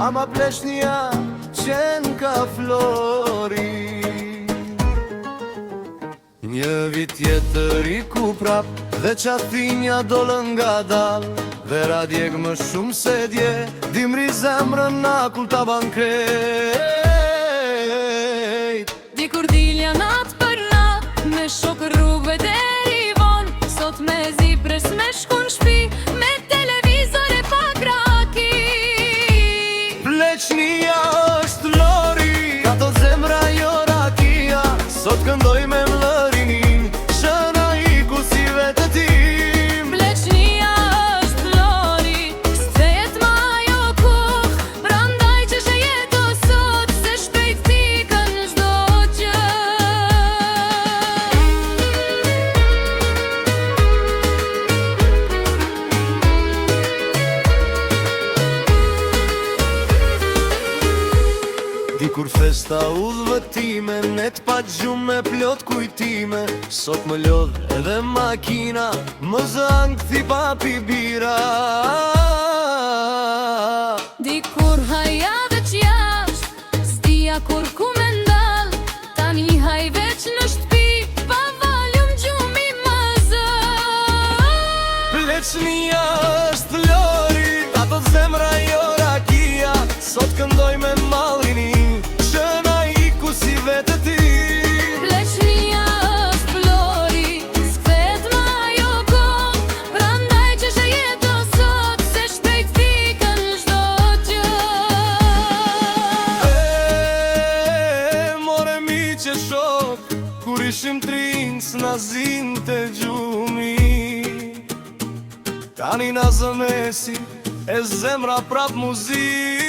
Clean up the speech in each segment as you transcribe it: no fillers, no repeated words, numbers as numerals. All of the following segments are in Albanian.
ama pleshnia qenë ka flori. Një vit tjetër i ku prap dhe qathinja dolën nga dal, vera djeg më shumë se dje, dimri zemrën na kull ta ban krejt. Dikur dilja nat për nat, me shokë rrugve deri von, sot me zi pres me shku n'shpi, me televizor e pak raki. Pleqnia është lori, ka to zemra jo rakia, sot këndoj me mlërinin, shëna i ku si vetë tim. Pleqnia është lori, s'thejet ma jo kuh, prandaj që shë jeto sot, se shpejt pikën çdo gjë. Dikur festa udhëtime, net pa gjume plot kujtime, sot më lodh edhe makina, më zang këthi papi bira. Dikur haja veç jasht, s'dija kur ku me ndal, tani haj veç në shtëpi, pa valjum gjumi më zë. Pleqnia është lori, ato zemra jo rakia, sot këndoj me mallinin, shëna i ku si vetë ti. Pleqnia është flori, s'kthehet ma jo kohë, prandaj që shë jeto sot, se shpejt pikën çdo gjë. More mi që shok, kur ishim trinj s'na zinte gjumi, tani na zëmesi e zemra prap muzik.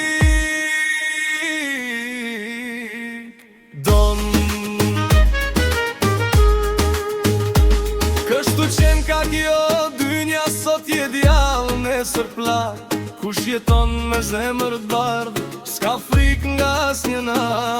Don kështu qenë ka kjo dynja, sot je djall nesër plak, kush jeton me zemër t'bardh, s'ka frik nga asnjë natë.